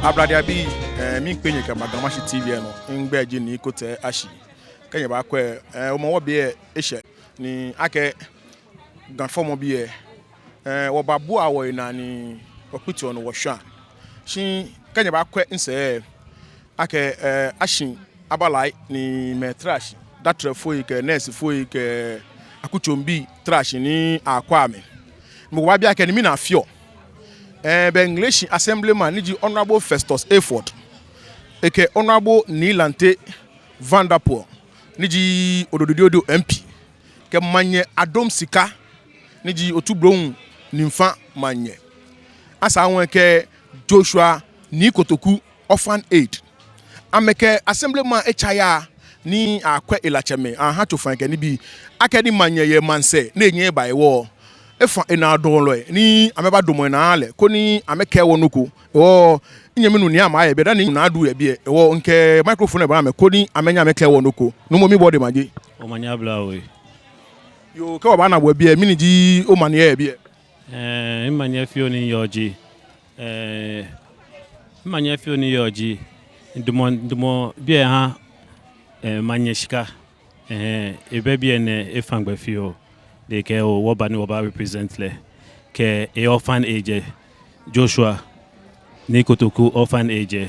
abradia bi mi penye ka GAMASHIE TV no ngbeje ni KOTOTU kanya ba kwa omo wo be ehye ni ake ganfomo bi wo babu awo ina ni oputi no wo hwa shin kanya ba kwa nse ake ashin abalai ni me trash datre foi ke nurse foi ke akuchombi trash ni akwa me mo wa bia ke ni mi na fio be English Assemblyman ni Honorable FESTUS HAYFORD eke Honorable ni LANTE VANDERPUYE ni odododo MP ke manye adom sika ni otubron nimfa manye asa won ke Joshua ni KOTOTU orphan aid ameke Assemblyman echaya ni akwa elacheme aha chofan ke ni bi akedi manye ye manse na enye ba ewo efa ina donlo ni ameba domo na ale ko ni ameke wonoko o nyeminu ni amaye be da ni na adu e be wo nke microphone e ba me ko ni amenya ameke wonoko no mo mi body maje o manya bla we yo ke ba na bo be mini ji o mane e be manya fio ni yoji manya fio ni yoji dumo be ha manya shika ebe bi ene efangba fio de ke o woba ni woba represent le ke orphan age Joshua ni KOTOTU orphan age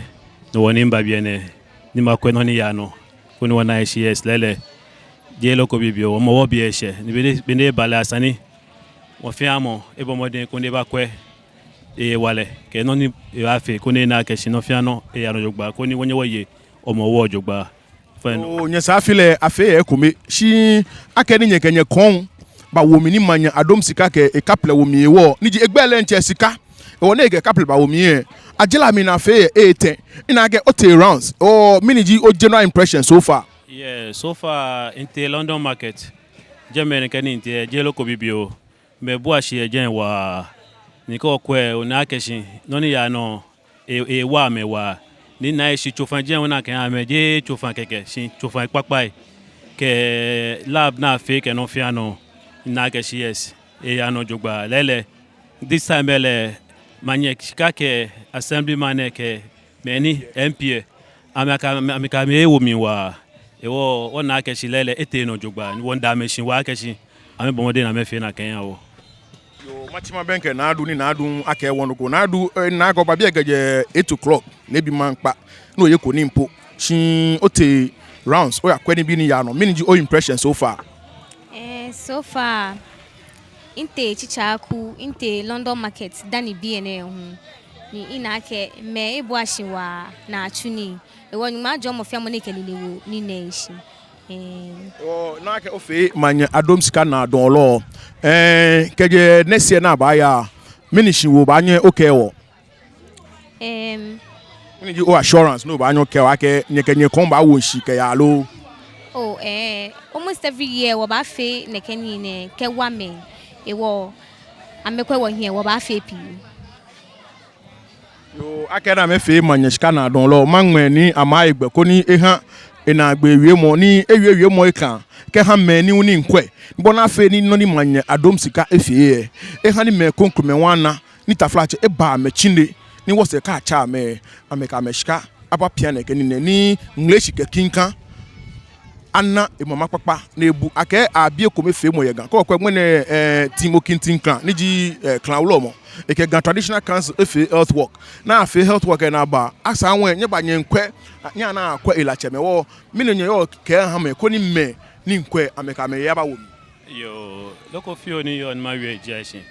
no woni mba bi ene ni makwe no ni ya no kuni wana yes lele je loko bibio mo wo bi ehye ni be ne bala asani wo fi amo ebo modern kuni ba kwe wale ke no ni afi kuni na ke shino fi ano ya no jogba kuni wonye woye o mo wo jogba o nyesa afile afi e kumi shi akeni nyekenye kon ba womi ni manya adom sika ke e couple womi ewo ni egbele nche sika e wona e couple ba womi e agela mi na fe 8 ina get ote rounds o miniji o general impression so far. Yeah, so far in the London market Germany kan in the jelo ko bibio me buashi ejen wa niko kwe ona keshin no ni ya no wa me wa ni na shi chofan jen wona kan ame je chofan keke shin chofan papai ke lab na fe ke no fi ano na keshi yes ano jogba lele this time ele manye shika ke Assemblyman ke meni MP ameka me wo mi wa ewo ona keshi lele ete no jogba ni won machine wa keshi ame bomode na me fe na kenya wo yo machima benke na adu ni na adu ake won ko na adu na go ba bi egeje 8 o'clock na bi manpa na oye ko ni mpo shin ote rounds o yakwani bi ni ya no miniji o impression so far. So far inte chichaku inte London market dani BNA ni inake me ebuashi wa na achuni ewo nyuma jomo fia moneke lelewo ni neishi o na ke ofe manye adom sika na donlo keje nesie na ba ya minishi wo ba anye okewo ni o assurance no ba anye okewo ake nyekenye kon ba wo shi ke ya lo. Oh, almost every year waba fe nekeni ne ke wame ewo amekwe wo hie waba fe pi yo akena me fe manyeshika na don lo manwe ni ama egbe ko ni eha ina agbe ewie mo ni ewie mo ikan ke ha me ni uni nkwe bona fe ni no ni manye adom sika efie eha ni me konkume wana ni taflache eba me chinde ni wo se ka cha me ameka meshika apa pia nekeni ni English ke kinkan anna emama papa na ebu ake abie kome fe mo yegan ko kwene timo kintin clan niji clan ulomo eke gan traditional council efe health work na afe health work na ba asa anwe nye ba nye nkwe nya na akwa elacheme wo minenye yo ke ha me ko ni me ni nkwe ameka me yaba wo yo loko fio ni yo ma we jashi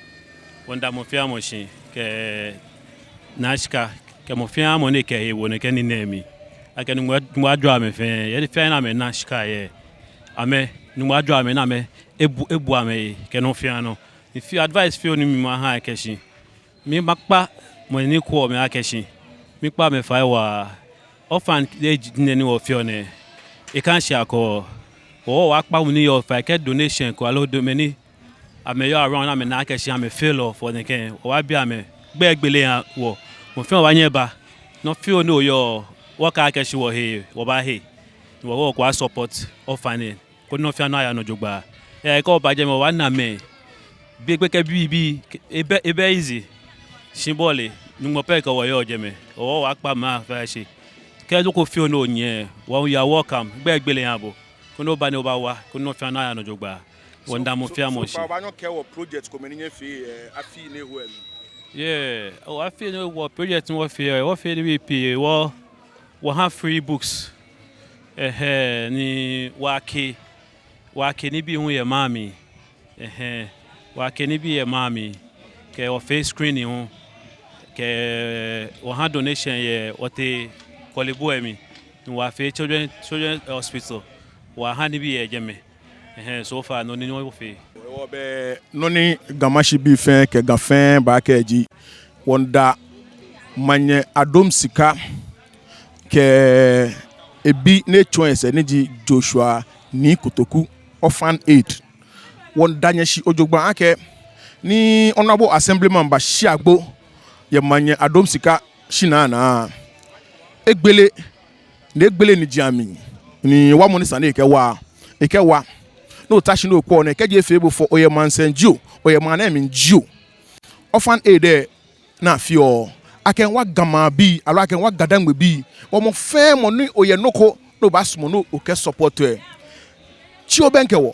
wonda mo fia mo shin ke nashka ke mo fia mo ne ke wo ne ke ni nemi ake nu adwo ame fe ye fe na me na shika ye ame nu adwo ame na me ebu ame ke no fia no if you advice feel ni mi ma ha keshi mi makpa mo ni ko me akeshi mi pa me fa wa orphan age ni wo fio ne e kan sha ko o wa pa mu ni yo fa ke donation ko alo do me ni ame yo around ame na akeshi ame feel for the ken o wa bi ame gbe egbele yan wo mo fe wa yen ba no feel no yo waka akeshi wo he wo ba he wo kwa support orphan ko no fi ana ya no jogba e ko ba je me wa na me bi gbe ke bi ebe easy shimbole Nungmo pe ka wo yo jeme. O wa pa ma fa she. Ke loko fi ono nye. Wa you are welcome. Gbe egbele yan bo. Kono ba ni o ba wa. Kono fi na ya no jogba. Wonda mo fi amoshi. So ba no care what project ko menye fi afi ne ho elu. Yeah. Oh, I feel what project what fi we pay wo have free books. Ni wake ni bi hu ye mami. Wake ni bi ye mami. Ke o face screening ho. Ke o ha donation ye o te kolebo emi. Ni wa fe children hospital. Wa ha ni bi ye jeme. So far no ni no fe. Wo be no ni GAMASHIE bi fen ke gafen ba ke ji. Wonda manye adom sika ke ebi ne choice ni ji Joshua ni KOTOTU ORPHAN aid. Wonda nyeshi ojogba ake ni honorable assemblyman ba shiagbo ye manye adom sika shina na egbele ni jami ni wa monisa na ekewa no tashi no ko na keje febo for oye man senjo oye man emi njio orphan aid na fio aken wa gama bi alo aken wa gadangbe bi wo mo fe mo ni oye noko no ba sumo no oke support e chi obenke wo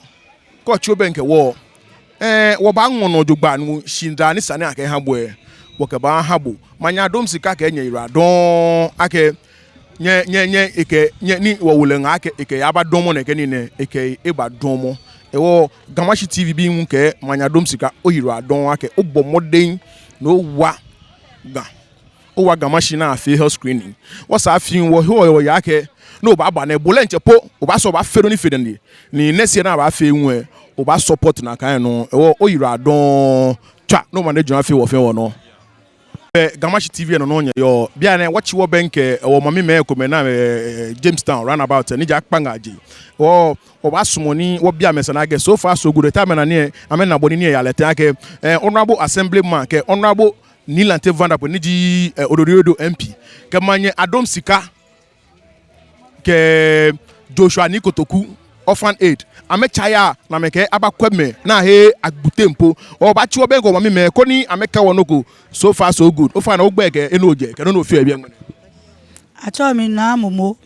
ko chi obenke wo wo ba ngono jogba nu shinda ni sane aken habo e wo ke ba habo manya dom sika ke nya ira don ake nye eke nye ni wo wule nga ake eke aba domo na ke ni ne eke eba domo ewo GAMASHIE TV bi nwu ke manya dom sika oyiro adon ake obomoden no wa GAMASHIE na afi health screening what's afin wo ya ke no ba ba na ebola nchepo o ba so ba fero ni fede ni next year na ba fe nwu e o ba support na kan no ewo oyiro adon twa no man dey afi wo fe wo no GAMASHIE TV no nya yo bia na watch wo benke wo mami me ko me na Jamestown roundabout ni ja kpangaji wo ba sumoni wo bia me sana ge so far so good time na ne amena boni ne ya lete ake honorable assemblyman ke honorable ni LANTE VANDERPUYE ni ji Odododo MP ke manye adom sika ke Joshua ni KOTOTU ORPHAN aid amechaya na meke abakweme na he agbutempo o ba chi obengo mami me ko ni ameka wonoko so far so good o fa na ogbeke enoje ke no fi ebia ngene acho mi na momo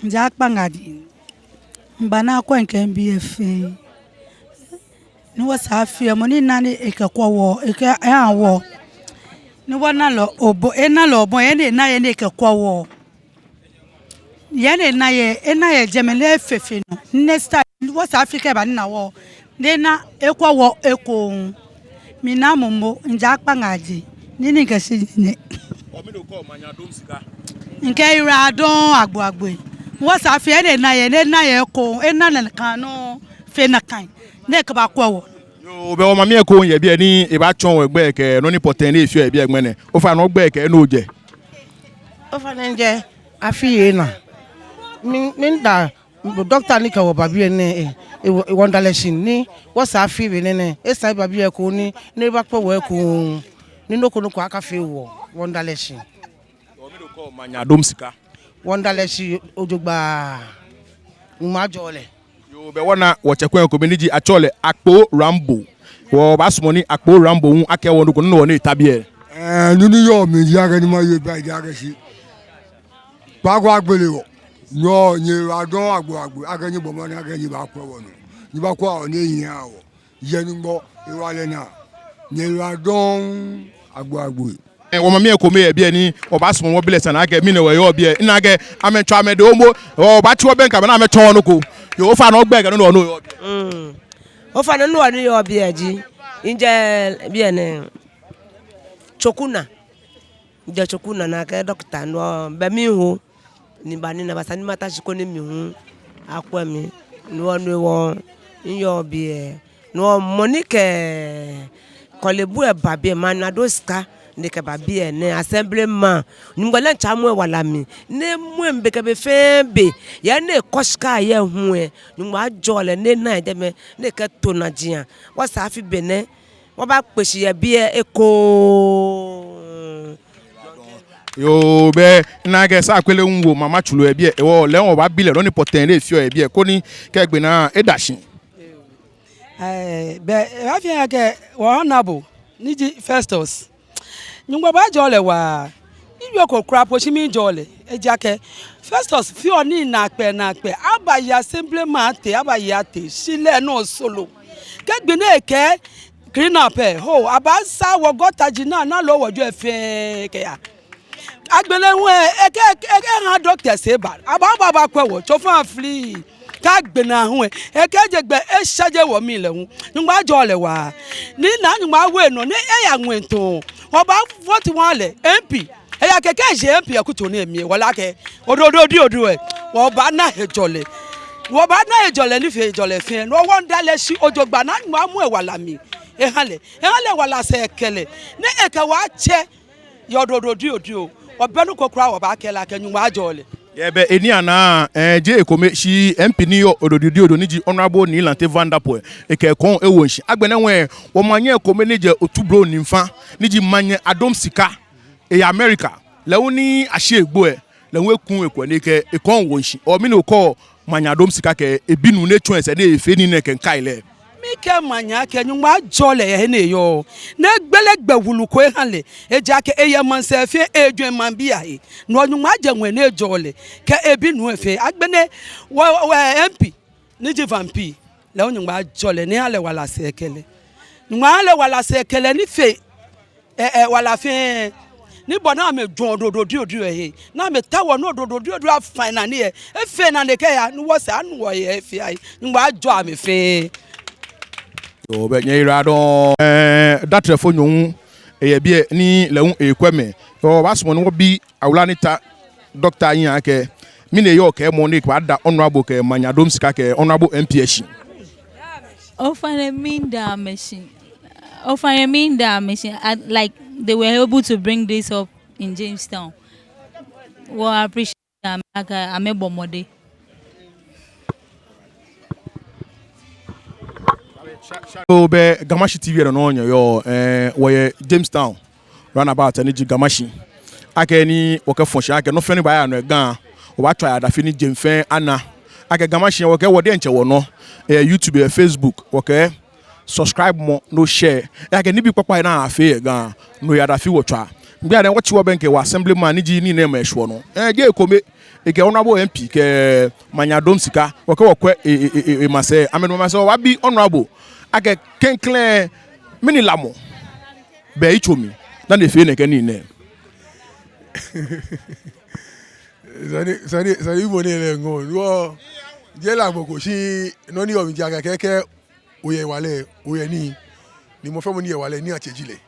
nja kpangadi mbana kwa nke MBF ni wasa fi mo ni nani ekekwo wo eke anwo ni wona lo obo enalo obo ene na ye ne ekekwo wo yene na ye jemele fefe no next time West Africa ba na wo de na ekwa wo eko mi na momo nja kpangaji nini nke si ne o mi do ko manya dom sika nke ira don agbo West Africa de na ye eko na kan no fe na kan ne ka ba kwa wo yo be o mami eko ye bi ni e ba chon egbe ke no ni poten ni efi e bi egbene o fa na ogbe ke no je o fa na nje afi na min da doctor ni ka wo babi ne wonderleshin ni wasa fi be ne e babi e ko ni ne ba po wo e ko ni no ko aka fi wo wonderleshin o mi do ko manya dom sika wonderleshin ojogba ma jole yo be wona wo chekwen ko be ni ji achole akpo rambo wo ba sumo ni akpo rambo hu ake won ko no ne tabie nunu yo mi ya ga ni ma ye ba ja ga si pa ko agbele wo no ni adon agbo agenyi bomo na agenyi ba kwa wono ni ba kwa o ni yin awo ye ni gbo iwale na ni adon agbo wo mami e ko me e bia ni o ba sumo wo bile sana ake mi ne we yo bia ina ge ametwa me de omo o ba chi wo benka na ametwa no ko yo fa na ogbe ke no no yo bia o fa no no yo bia ji nje bia ne chokuna na ke doctor no be mi ho ni bani na basani mata shiko ni mi hu akwa mi no wo nyo bi no monike kolebu e babi manado ska ne ke babi ne assemblyman ni ngole nchamu e wala mi ne mu mbeke be fembe ya ne koshka ye hu e ni ma jole ne na de me ne ke to na jian wa sa fi bene wa ba pesi ye bi eko yo be na ge sa kwele nwo mama chulo e bia e wo le won ba bile no ni poten le fio e bia ko ni ke gbe na edashin be afia ke honorable niji FESTUS nyumba ba jole wa iyo ko kra po shimi jole ejake FESTUS fi oni na pe aba ya simplement te aba ya te sile no solo ke gbene ke green up ho aba sa wo gota jina na lo wojo efe ke ya agbele hu eke han doctor se ba aba kwewo cho fa fli ka gbena hu eke jegbe e shaje wo mi le hu nyumba jole wa ni na nyumba we no ni e ya nwento oba 41 le MP eya keke je MP akuto na emi wala ke odo e oba na hejole ni fe hejole fe no wonder le si ojogba na mu e wala mi ehale wala se kele ni eke wa che yododo obenu kokura oba kele akanyuma ajole yebe eni ana je ekome shi MP ni yo odo ni ji honorable ni LANTE VANDERPUYE eke kon ewonshi agbene we wo manye ekome ni je otubro ni mfa ni ji manye adom sika e America lewo ni ahye egbo lewo ekun ekwa ni ke ekon wonshi o mi no ko manye adom sika ke ebinu ne twen se de efe ni ne ken kaile mike manya ke nyuma jole he ne yo na gbelegbe wuluko hanle eja ke eye manse fe edwen man bia he no nyuma janwe ne jole ke ebi nu efe agbene MP ni ji vampi le nyuma jole ni ale wala sekele nyuma ale wala sekele ni fe wala fe ni bona me dodo he na me tawo no dodo afina ni e fe na ne ke ya ni wo sa anu wo ye fe ai nyuma jo ame fe o be nyira don datrefo nyun e bie ni lehun ekweme o basmo no bi awlanita doctor yin ake mi ne yo ke mo ni kwa da honorable ke manyadom sika ke honorable MPH ORPHAN mean that machine like they were able to bring this up in Jamestown. Well, I appreciate that. I'm a bomode. So be GAMASHIE TV no onyo yo we Jamestown runabout ani GAMASHIE ake ni wo ke fonhye ake no feni ba ya no gan wo ba try ada fini Jemfen ana ake GAMASHIE wo ke wo de nche wo no YouTube Facebook wo ke subscribe mo no share ake ni bi papa na afi gan no ya da fi wo twa bia den wo chi wo benke wa assemblyman ni ji ni na ma ehwo no je ekome eke honorable MP ke manyadom sika wo ke wo kwe mase amenu mase wa bi honorable ake kenklen mini lamo be ichomi na ne fe ne ke ni ne sani ibone le ngo wo je la mo si no ni o mi ja keke oye wale oye ni mo fe mo ni e wale ni achejile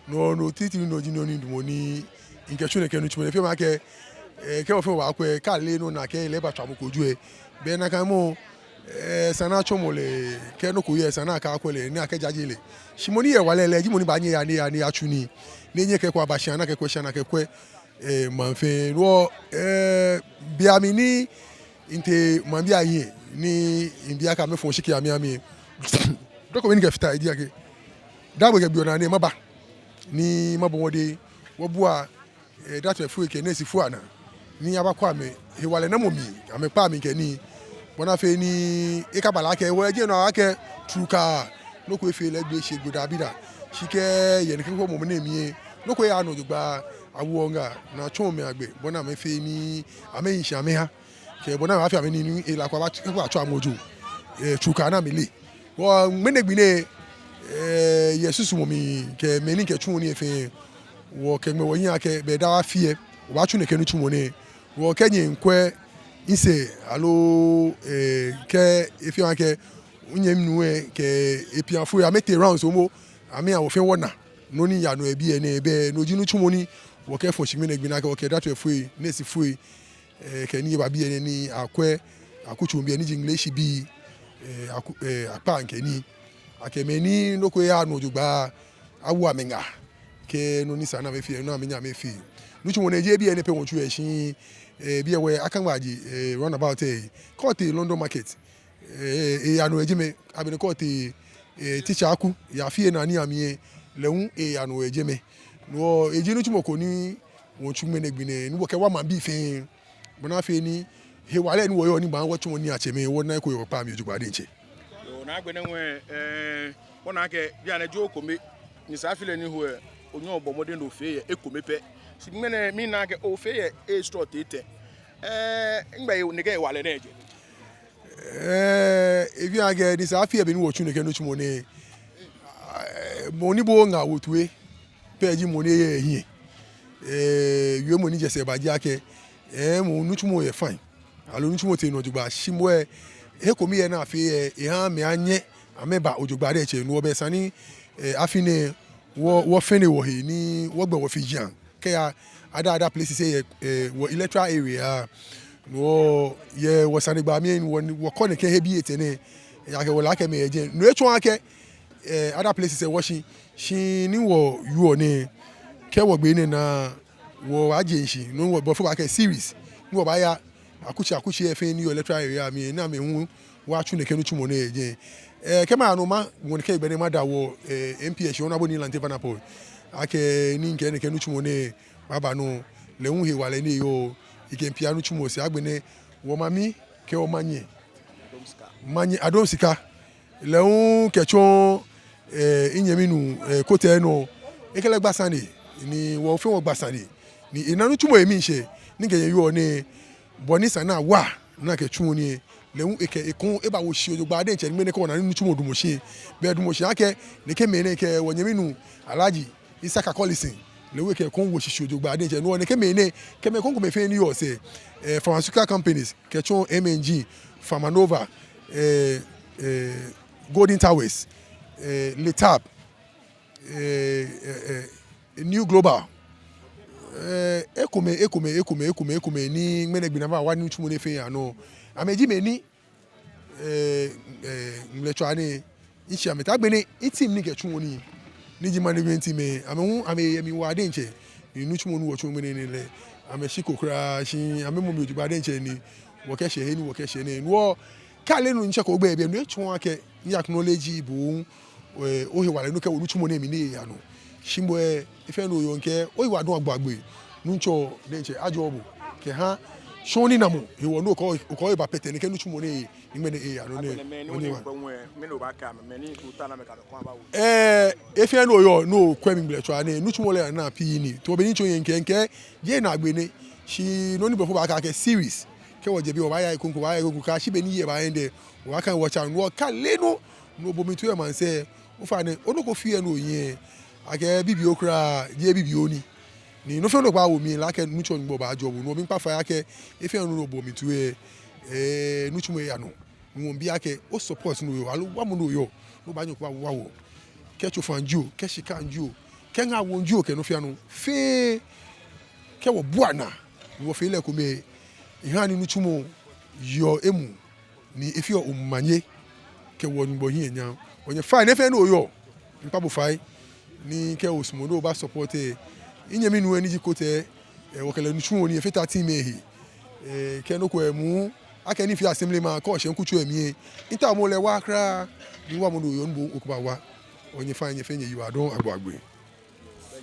no titi no jino ni mo ni inkechu ne ke nu chimo fe ma ke o fe wa akwe ka le no na ke le ba twa mo koju e be na kan mo sana chomole ke no ko ye sana ka akwele ni akejajile shimoni ye wale le jimoni ba nye ya ni achuni ni nye ke kwa bashi na ke kwesha na ke kwe manfe no biami ni inte mambia yin ni india ka me fon shiki ami doko ni ke fita idi ake dawo ke biona ni maba ni mabo wode wo bua that we fu ke nesi fu ana ni abakwa me he wale na momi ame pa mi ke ni bona fe ni ikabala ke we je no ake truka no ko fe le gbe se goda bida shike ye ni ko mo na mi no ko ya no jugba awu nga na chon me agbe bona me fe ni ame yin sha me ha ke bona ma fe ame ni ila kwa ba cho amoju truka na mi le wo menegbi ne yesusu mo mi ke me ni ke chun ni fe wo ke me wo yin ake be da wa fie wo ba chun ne ke nu chun mo ne wo kenye nkwe ise alo ke if you anke unyem nuwe ke epianfo ya mete rounds omo ame a wo fe wona no ni ya no ebi e na ebe no jinu chumoni wo ke fo shimi na gbina ke wo ke that we fui na si fui ke ni ba bi e ni akwe akuchu bi e ni English bi apa nke ni akeme ni no ko ya no jugba awu amenga ke no ni sana me fi no amenya me fi no chumo na je bi e ne pe won chu e shin bi ewe akanwaji runabout court London market anu ejime abini court teacher aku ya fie na ni amie lehun anu ejime no ejinu chumoko ni won chume negbine ni wo ke wa ma bi fe bona fe ni he wale ni wo yo ni ba wo chumo ni acheme wo na ko yo pa mi ojugba de nche yo na agbene we wona ke bia na jo kome ni sa file ni ho onyo bomode no fe e komepe si mene mi na ke o fe e straw tete ngba ne ke wale na eje if you get this afia be ni wo chune ke no chumo ne moni bo nga wotue peji moni ye hie yue moni je se ba ji ake mo nu chumo ye fine alo nu chumo te no jugba shimo e komi ye na afi ha me anye ameba ojugba de che no be sani afine wo fene wo he ni wo gbe wo fi jian ke ya ada places say wo electoral area no ye wo sani gba mi wo ko ne ke he bi etene ya ke wo la ke me eje no etu ake other places wo shi ni wo you ne ke wo gbe ni na wo agency no wo before ake series ni wo ba ya akuchi e fe ni electoral area mi na me hu wa chu ne ke no chumo ne eje kema anoma won ke ibere mada wo MPH ona boni LANTE VANDERPUYE ake ni nke ne ke no chumo ne baba no le hu he wale ni yo ike mpia no chumo se agbene wo mami ke o manye adom sika le hu kecho inyeminu kote no ekele gbasani ni wo fe wo gbasani ni ina no chumo emi nse ni ke yo ne boni sana wa na ke chumo ni le hu ekun eba wo shi ojogba de nche mene ko na nu chumo dumoshi be dumoshi ake ne ke mene ke wonyeminu alaji Isaka Collison le hu ke kon wo shi ojogba de nche no ne ke mene ke me kon ko me fe ni yo se pharmaceutical companies ke chon MNG Pharmanova Golden Towers Letab New Global ekome ni mene gbina ba wa ni chumo ne fe ya no ameji meni mlecho ani ichi ameta gbene team ni ke chumo ni ji management team ame wa de nche ni nu chumo nu wo chumo ne le ame shi kokra shi ame mo mi ojuba de nche ni wo ke she ni wo ke she ne wo kale nu nche ko gbe ebe nu echu ake ni acknowledge bu o he wale nu ke wo nu chumo ne mi ni ya no shimbo ife no yo nke o iwa don agbagbe nu ncho de nche ajobu ke ha shoni na mo he wo no ko ba pete ne ke nu chumo ne ni me ne ya no ne oni wa me no ba ka me ni tuta na me ka ko ba wo efe no yo no kwemi mblecho ani nu chumo le na pi ni to be ni ncho nke je na agbe ni shi no ni before ba ka ke series ke wo je bi o ba ya ikunku ka shi be ni ye ba ende wa kan watch and wo ka le no bo mi to e man say o fa ne o no ko fi e no yin ake bibi okra je bibi oni ni no fe no pa wo mi la ke nu cho ngbo ba jobu no mi pa fa ake efe no bo mi to nu chumo ya no mo bi ake o support no yo alu wa mo no yo no ba nyopa wa wo ke cho fanju ke shikanju ke nga wonju ke no fia no fe ke wo buana wo fe le ko me ihani nu chumo yo emu ni efi o manye ke wo ngbo hin enya onye fine efe no yo mpa bo fai ni ke osmodo ba support inyemi nu ani jikote wo kele nu chumo ni efe ta team ehi ke no ko emu aka ni fi assembly man ko hye nkuchu emi inta mo le wa kra ni wa mo no yo nbo okuba wa onye fa nye fenye yiwa don agbagbe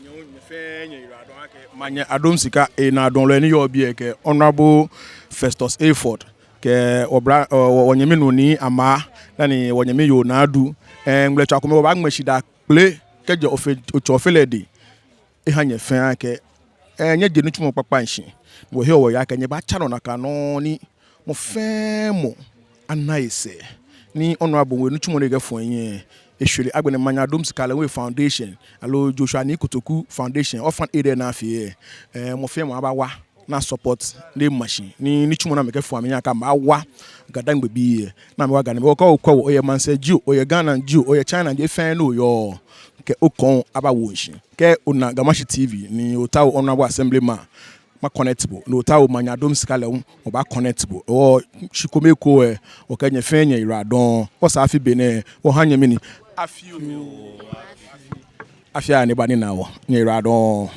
nye fenye yiwa don ake manye adom sika na don le ni yo bi ke honorable FESTUS HAYFORD ke obra onyemi no ni ama na ni onyemi yo na adu ngble cha ko me ba gmashi da ple ke je ofele de ihanye fen ake nye de nu chumo papa nshi wo he wo ya ke nye ba cha no na ka no ni mo femo anaise ni honorable we nu chumo ne gefo yin ehwele agbene manya adom skala we foundation alo Joshua ni KOTOTU foundation orphan area na afie mo femo abawa na support the machine ni chumo na me gefo amenya ka ma wa gadan gbe bi na me wa gadan me ko oye manse ju oye Ghana ju oye China je fan no yo ke okon abawo nshi ke una GAMASHIE TV ni otawo honorable assemblyman ma connectable no tawo manya dom skala o ba connectable o shikomeko o kanye fenye iradon o sa afi bene o hanye mini afia ne bani nawo nye iradon